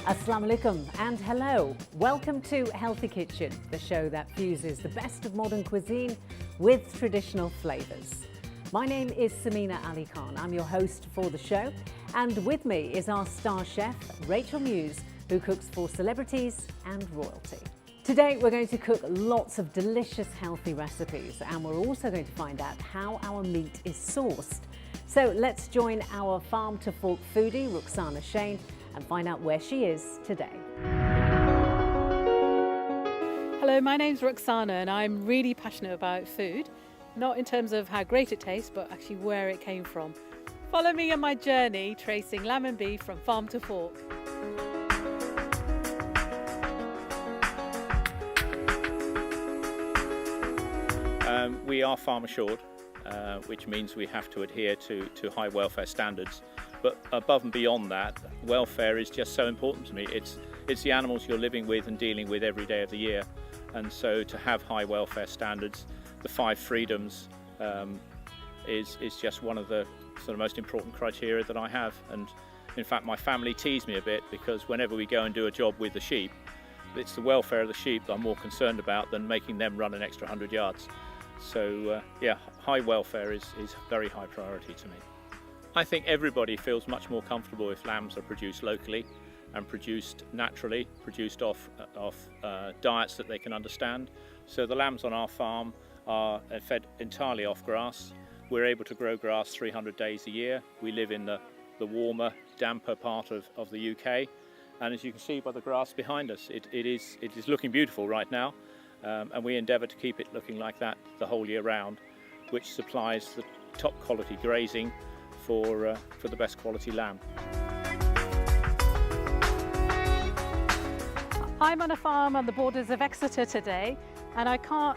Assalamu alaikum and hello. Welcome to Healthy Kitchen, the show that fuses the best of modern cuisine with traditional flavours. My name is Sameena Ali Khan. I'm your host for the show, and with me is our star chef, Rachel Muse, who cooks for celebrities and royalty. Today we're going to cook lots of delicious healthy recipes, and we're also going to find out how our meat is sourced. So let's join our farm to fork foodie, Ruksana Shain, and find out where she is today. Hello, my name's Ruksana and I'm really passionate about food, not in terms of how great it tastes, but actually where it came from. Follow me on my journey tracing lamb and beef from farm to fork. We are farm assured, which means we have to adhere to high welfare standards. But above and beyond that, welfare is just so important to me. It's the animals you're living with and dealing with every day of the year. And so to have high welfare standards, the 5 freedoms, is just one of the sort of most important criteria that I have. And in fact, my family tease me a bit because whenever we go and do a job with the sheep, it's the welfare of the sheep that I'm more concerned about than making them run an extra 100 yards. So yeah, high welfare is very high priority to me. I think everybody feels much more comfortable if lambs are produced locally and produced naturally, produced off diets that they can understand. So the lambs on our farm are fed entirely off grass. We're able to grow grass 300 days a year. We live in the warmer, damper part of the UK. And as you can see by the grass behind us, it is looking beautiful right now. And we endeavour to keep it looking like that the whole year round, which supplies the top quality grazing for the best quality lamb. I'm on a farm on the borders of Exeter today, and I can't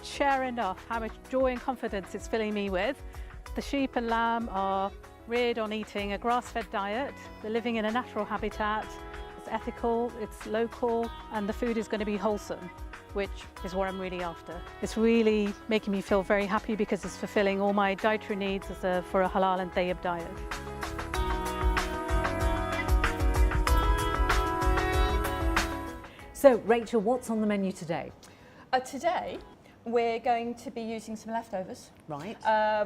share enough how much joy and confidence it's filling me with. The sheep and lamb are reared on eating a grass-fed diet. They're living in a natural habitat. It's ethical, it's local, and the food is going to be wholesome, which is what I'm really after. It's really making me feel very happy because it's fulfilling all my dietary needs for a halal and tayyib diet. So Rachel, what's on the menu today? Today we're going to be using some leftovers. Right.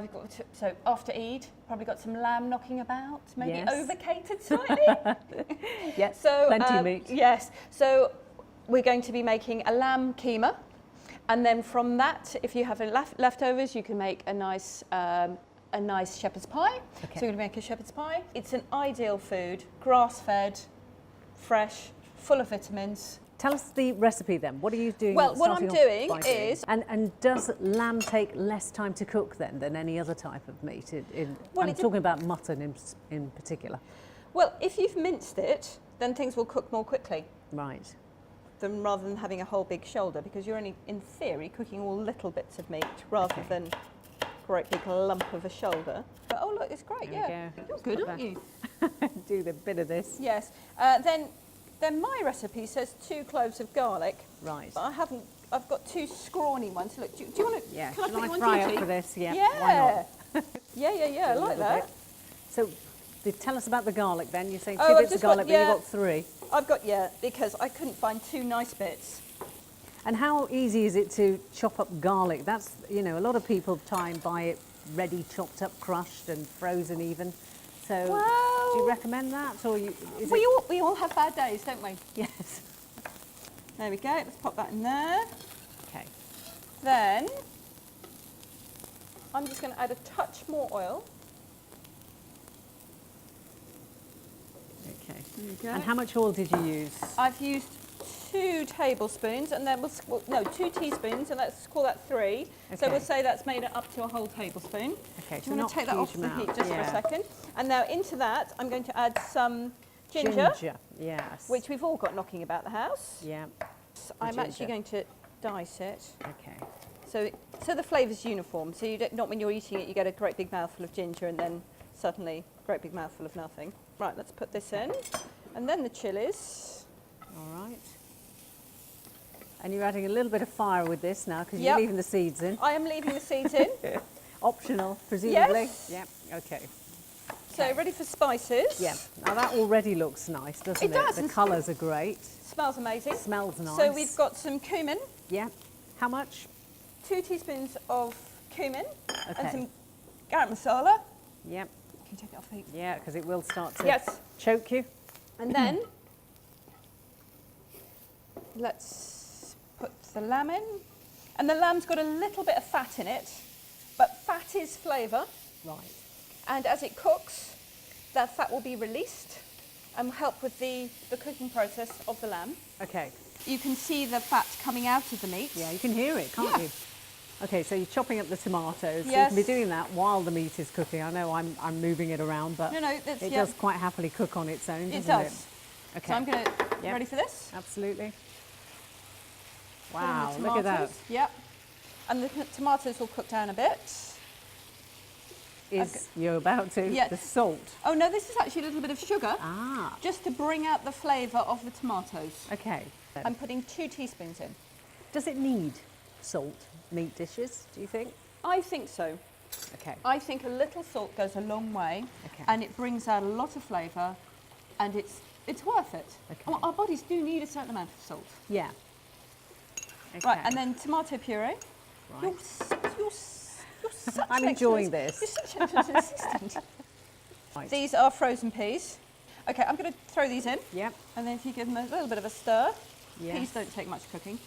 We've got so after Eid, probably got some lamb knocking about, maybe Yes. overcated slightly. Yes, So plenty of meat. Yes. So we're going to be making a lamb keema, and then from that, if you have leftovers, you can make a nice shepherd's pie. Okay. So we're going to make a shepherd's pie. It's an ideal food, grass-fed, fresh, full of vitamins. Tell us the recipe then. What are you doing? Well, what I'm starting off doing by is... And does lamb take less time to cook then than any other type of meat? Well, I'm talking about mutton in particular. Well, if you've minced it, then things will cook more quickly. Right. Rather than having a whole big shoulder, because you're only, in theory, cooking all little bits of meat rather than a great big lump of a shoulder. But, oh look, it's great, There we go. You're good, aren't you? Do the bit of this. Yes. Then my recipe says 2 cloves of garlic. Right. But I've got 2 scrawny ones. Look, do you want to? Yeah. Can I Shall put I you on fry duty? up for this? Yeah. Yeah. Why not? Yeah. I like that. So, tell us about the garlic then. You're saying 2 Oh, I've bits of just garlic, got- but yeah. you've got 3. I've got because I couldn't find 2 nice bits. And how easy is it to chop up garlic? That's, a lot of people try and buy it ready, chopped up, crushed and frozen even. So do you recommend that? Or We all have bad days, don't we? Yes. There we go. Let's pop that in there. Okay. Then I'm just going to add a touch more oil. Okay. There you go. And how much oil did you use? I've used 2 tablespoons, and then 2 teaspoons, and let's call that 3. So Okay. we'll say that's made it up to a whole tablespoon. Okay, Do so you not want to take that off huge the amount. heat just for Yeah. a second? And now into that, I'm going to add some ginger, Yes. which we've all got knocking about the house. Yeah. I'm ginger. actually going to dice it. Okay. So the flavour's uniform. So you don't, not when you're eating it, you get a great big mouthful of ginger and then suddenly a great big mouthful of nothing. Right, let's put this in. And then the chillies. All right. And you're adding a little bit of fire with this now because Yep. you're leaving the seeds in. I am leaving the seeds in. Optional, presumably. Yes. Yep. Okay. So ready for spices. Yeah. Now that already looks nice, doesn't it? It does. The colours are great. Smells amazing. Smells nice. So we've got some cumin, Yeah. How much? 2 teaspoons of cumin, Okay. and some garam masala. Yep. Can you take it off the heat? Yeah, because it will start to Yes. choke you. And then let's put the lamb in. And the lamb's got a little bit of fat in it, but fat is flavour. Right. And as it cooks, that fat will be released and help with the cooking process of the lamb. Okay. You can see the fat coming out of the meat. Yeah, you can hear it, can't Yeah. you? Okay, so you're chopping up the tomatoes. So you Yes. can be doing that while the meat is cooking. I know I'm moving it around, but No, that's, it yeah, does quite happily cook on its own, it doesn't does. it? Okay. So I'm going to, Yep. ready for this? Absolutely. Put in the Wow, look at that. tomatoes. Yep. And the tomatoes will cook down a bit. Is you're about to Yes. the salt. Oh no, this is actually a little bit of sugar, Ah, just to bring out the flavour of the tomatoes. okay. I'm putting 2 teaspoons in. Does it need salt, meat dishes, do you think? I think so. Okay. I think a little salt goes a long way, Okay. and it brings out a lot of flavour, and it's worth it. Okay. Oh, our bodies do need a certain amount of salt. Yeah. Right, Okay. and then tomato puree. Right. You're such I'm an enjoying excellent- this. You're such an assistant. Right. These are frozen peas. Okay, I'm going to throw these in, Yep. and then if you give them a little bit of a stir, Yes. peas don't take much cooking.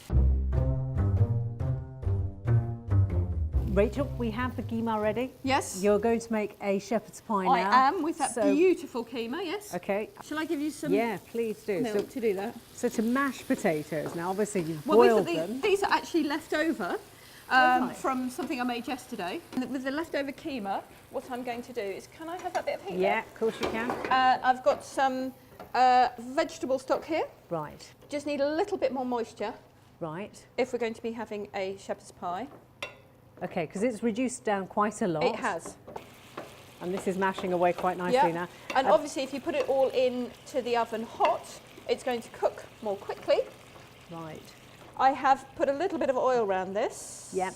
Rachel, we have the keema ready. Yes, You're going to make a shepherd's pie now. I am with that So- beautiful keema. Yes. Okay. Shall I give you some Yeah, please do. milk to do that? So to mash potatoes, now obviously you've Well, boiled them. these are actually left over right. from something I made yesterday. And with the leftover keema, what I'm going to do is, can I have that bit of heat? Yeah, of course you can. I've got some vegetable stock here. Right, Just need a little bit more moisture right. if we're going to be having a shepherd's pie. Okay, because it's reduced down quite a lot. It has. And this is mashing away quite nicely Yeah. now. And obviously, if you put it all into the oven hot, it's going to cook more quickly. Right. I have put a little bit of oil around this. Yep.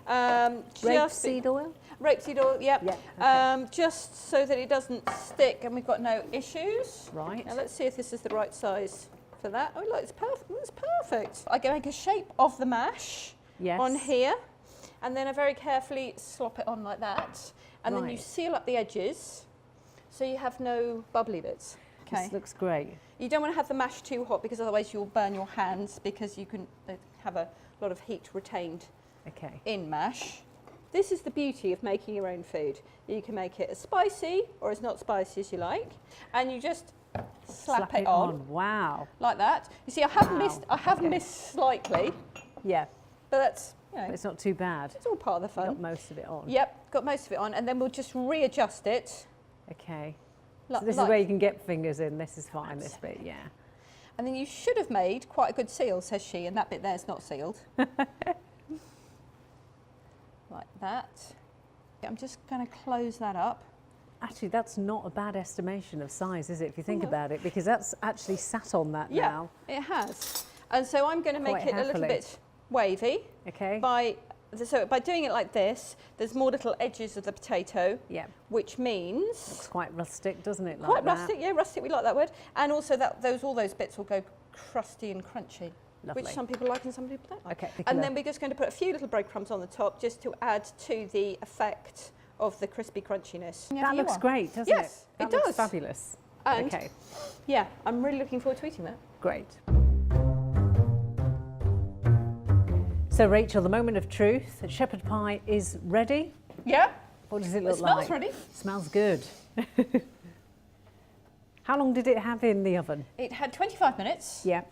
Rapeseed oil? Rapeseed oil, yep. Yeah, okay. Just so that it doesn't stick and we've got no issues. Right. Now let's see if this is the right size for that. Oh look, it's perfect. It's perfect. I can make a shape of the mash Yes. on here, and then I very carefully slop it on like that, and then you Right. seal up the edges so you have no bubbly bits. Okay. This looks great. You don't want to have the mash too hot because otherwise you'll burn your hands, because you can have a lot of heat retained Okay. in mash. This is the beauty of making your own food. You can make it as spicy or as not spicy as you like, and you just slap it on Wow. like that. You see, I have Wow. missed missed slightly, Yeah, but that's, but it's not too bad. it's all part of the Got fun. most of it on. Yep, got most of it on, and then we'll just readjust it. Okay. Like, So this is where you can get fingers in. This is fine, this bit, yeah. And then you should have made quite a good seal, says she, and that bit there is not sealed. Like that. I'm just going to close that up. Actually, that's not a bad estimation of size, is it, if you think No. about it? Because that's actually sat on that Yeah, now. it has. And so I'm going to make Quite it a little happily. bit wavy Okay. by doing it like this. There's more little edges of the potato, Yeah. which means Looks quite rustic, doesn't it? Like quite that? rustic. Yeah, rustic. We like that word. And also that all those bits will go crusty and crunchy, Lovely. which some people like and some people don't like. Okay. And then we're just going to put a few little breadcrumbs on the top just to add to the effect of the crispy crunchiness. that looks great, doesn't Yes, it? it That looks does. fabulous. And Okay, yeah, I'm really looking forward to eating that. great. So, Rachel, the moment of truth. The shepherd pie is ready. Yeah, What does it it look smells like? ready. Smells good. How long did it have in the oven? It had 25 minutes. Yeah.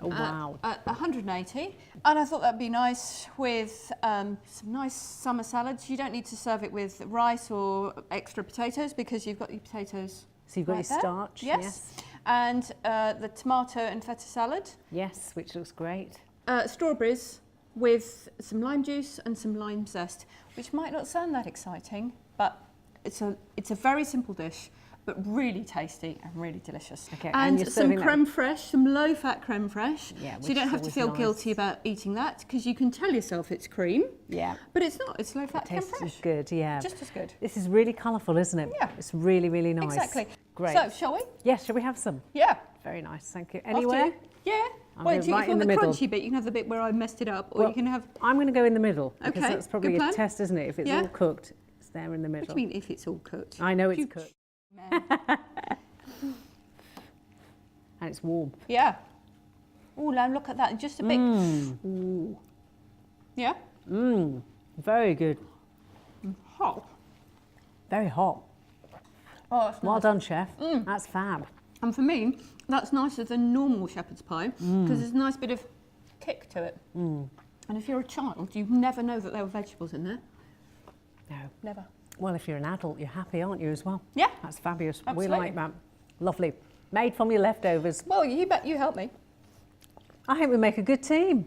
Oh, wow. At 180, and I thought that'd be nice with some nice summer salads. You don't need to serve it with rice or extra potatoes because you've got your potatoes. So you've got right your there. starch. Yes. And the tomato and feta salad. Yes, which looks great. Strawberries with some lime juice and some lime zest, which might not sound that exciting, but it's a very simple dish. but really tasty and really delicious. Okay, and you're some serving that creme fraiche, some low-fat creme fraiche. Yeah, so you don't which have is to feel always guilty nice. about eating that because you can tell yourself it's cream, Yeah. but it's not. It's low-fat creme Tastes fraiche. good, yeah. Just as good. This is really colourful, isn't it? Yeah. It's really, really nice. Exactly. Great. So, shall we? Yes, shall we have some? Yeah. Very nice, thank you. After Anywhere? you. Yeah. I'm Well, going if you right in want the the middle. crunchy bit, you can have the bit where I messed it up, or Well, you can have. I'm going to go in the middle because Okay, that's probably good a plan. test, isn't it? If it's Yeah. all cooked, it's there in the What middle. do you mean if it's all cooked? I know it's You- cooked Man. and it's warm. Yeah. Oh, now look at that. Just a bit. Ooh. Yeah. Mmm, very good. Hot. Very hot. Oh, that's Well nice. done, chef. That's fab. And for me, that's nicer than normal shepherd's pie because there's a nice bit of kick to it. And if you're a child, you never know that there were vegetables in there. No. Never. Well, if you're an adult, you're happy, aren't you, as well? Yeah. That's fabulous. Absolutely. We like that. Lovely. Made from your leftovers. Well, you bet you help me. I think we make a good team.